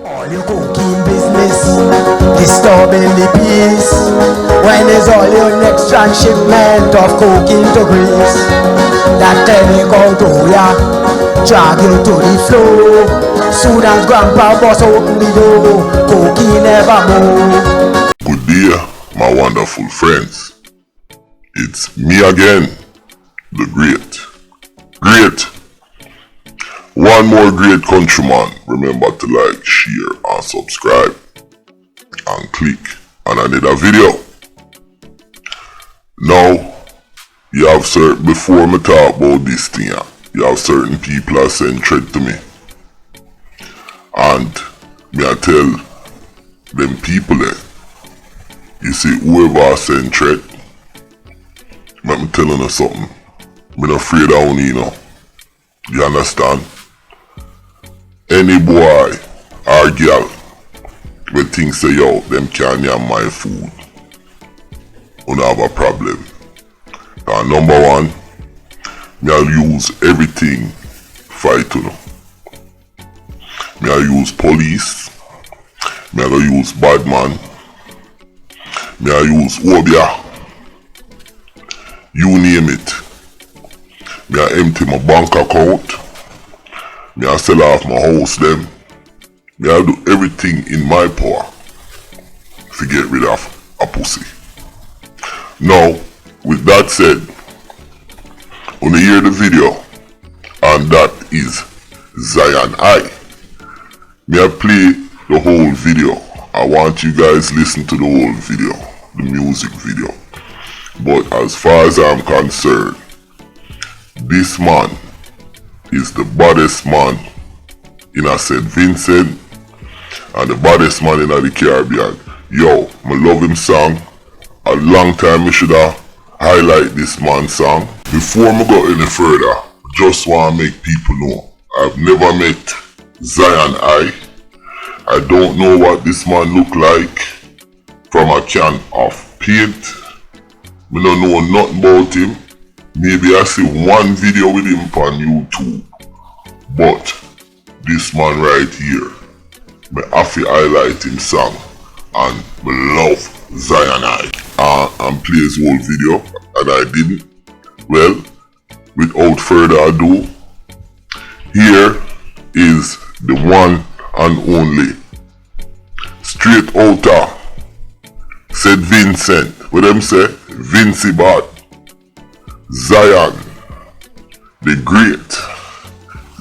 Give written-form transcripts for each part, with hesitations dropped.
All your cooking business, disturbing the peace. When is all your next transshipment of cocaine to Greece? That take out to ya, drag you to the floor. Soon as Grandpa boss open the door, cocaine never move. Good day, my wonderful friends. It's me again, the great. One more great countryman. Remember to like, share, and subscribe. And click on another video. Now, you have certain, before me talk about this thing, you have certain people that send threat to me. And me I tell them people there, you see, whoever send threat, let me tell you something. I'm not afraid of only, you know. You understand? Any boy or girl will think say, yo, them can't have my food, you don't have a problem. And number one, I'll use everything fight, you know. I'll use police, I'll use bad man, I'll use Obia, you name it. I'll empty my bank account, I'll sell off my house them, I'll do everything in my power to get rid of a pussy. Now, with that said, when you hear the video, and that is Zion I. May I play the whole video. I want you guys listen to the whole video, the music video. But as far as I'm concerned, this man is the baddest man in a St. Vincent and the baddest man in the Caribbean. Yo, I love him song. A long time I should have highlight this man's song. Before I go any further, just want to make people know, I've never met Zion I don't know what this man look like from a can of paint. I don't know nothing about him. Maybe I see one video with him on YouTube. But this man right here, I have to highlight him song and I love Zion and play his whole video, and I didn't. Well, without further ado, here is the one and only, straight outta St. Vincent, what them say? Vincybad, Zion, the great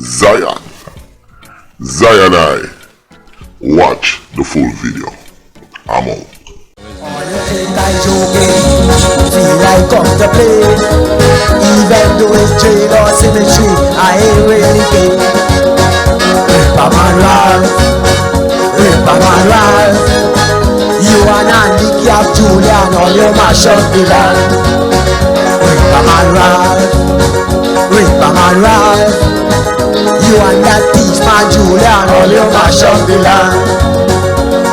Zion I. Watch the full video. I'm out. I joking, feel like come to play. Even though it's jail or cemetery, I ain't really big. Ripper man Ralph, you and Andy Cap Julian, all you mash up the land. Ripper man Ralph, you and that thief man Julian, all you mash up the land.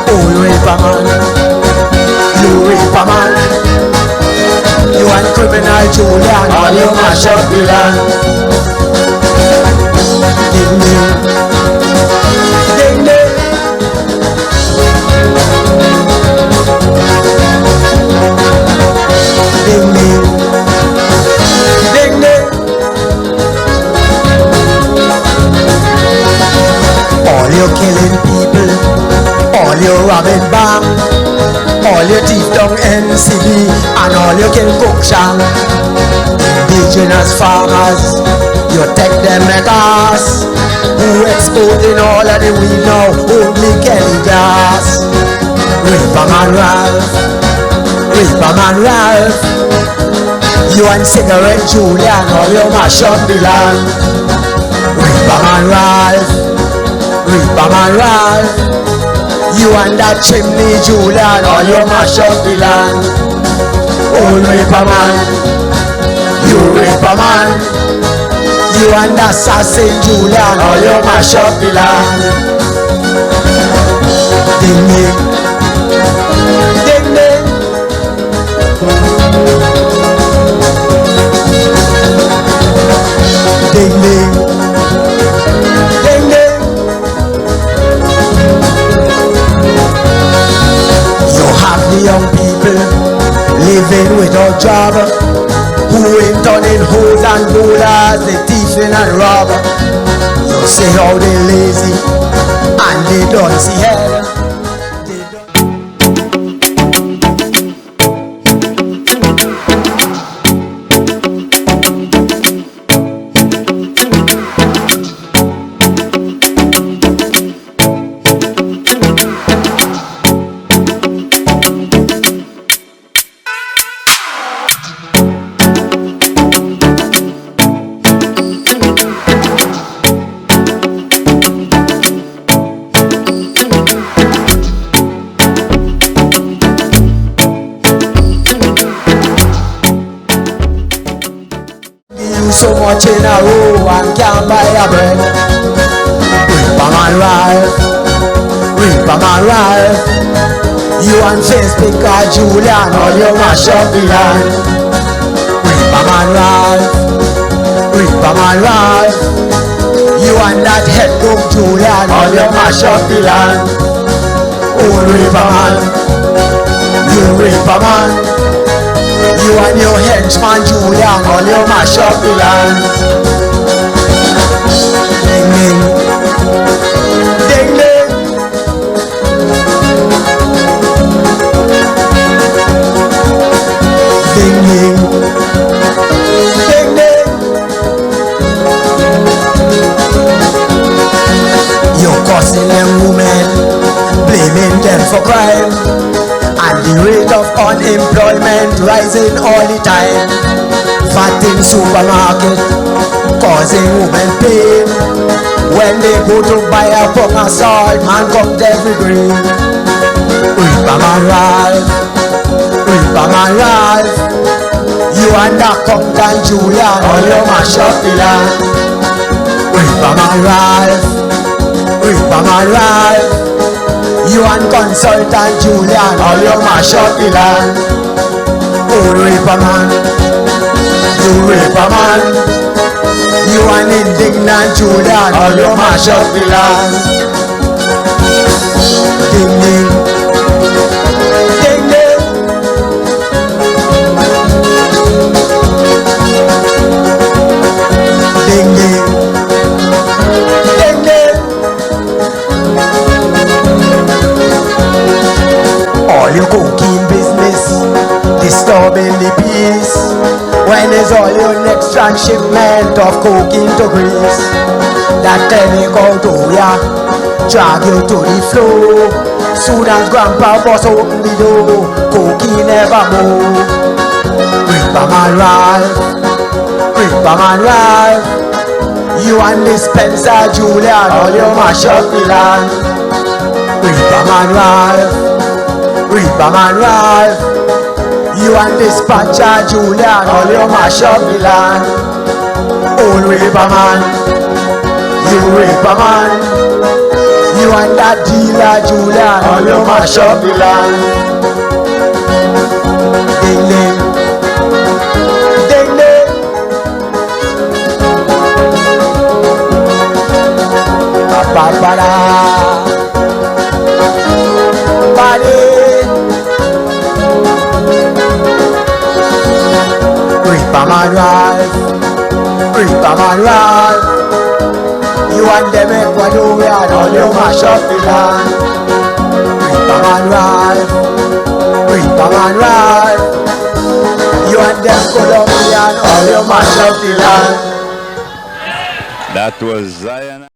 Oh, Ripper man, you Ripper man, you and criminal Julian, all you mash up the land. Ding ding, ding ding. Ding ding, ding ding. All you killing people, all you robbing bank, all you thief down NCB, and all you kill cookshang. Indigenous farmers, you take them like us. Who exporting all of the weed now? Only Kelly gas. Ripper man Ralph, you and cigarette Julian, all you mash up the land. Ripper man Ralph, you and that chimney Julian, all you mash up the land. Old Ripper man, you Ripper man, you and that assassin Julian, all you mash up the land. Ding ding, ding ding. Ding ding, ding ding. young people living without job, who ain't turning hoes and bowlers, they thieving and rob. You say how they lazy and they don't see hell. So much in a row and can't buy a bread. Reaper man Ralph, Reaper man Ralph. You and Facebook or Julian, all you mash up the land. Reaper man Ralph, Reaper man Ralph. You and that head cook Julian, all you mash up the land. Oh Reaper man, you Reaper man. You and your henchman Julian, all you mash up the land. Ding ding, ding ding. Ding ding, ding ding. You're cussing them women, blaming them for crime. And the rate of unemployment rising all the time. Fat in supermarket causing women pain. When they go to buy a pound of salt, man comes every grain. Reaper man Ralph, Reaper man Ralph. You and that Compton Julian, all you mash up the land. Reaper man Ralph, Reaper man Ralph. You and consultant Julian, all you mash up the land. Oh Reaper man, you Reaper man. You and indignant Julian, all you mash up the land. Ding ding, ding ding. Ding ding, ding ding. All your cocaine business disturbing the peace. When is all your next transshipment of cocaine to Greece? That chemical to ya drag you to the floor. Soon as grandpa bust open the door, cocaine never move. Reaper man Ralph, Reaper man Ralph. You and dispenser Julian, all you mash up the land. Reaper man Ralph, Reaper man Ralph. You and dispatcher Julian, all you mash up the land. Old Reaper man, you Reaper man. You and that dealer Julian, all you mash up the land. Ding ding, ding ding. Ba-ba-ba-da. Reaper man Ralph, Reaper man Ralph. You and them Ecuadorian, all you mash up the land. Reaper man Ralph, Reaper man Ralph. You and them Colombian, all you mash up the land. That was Zion.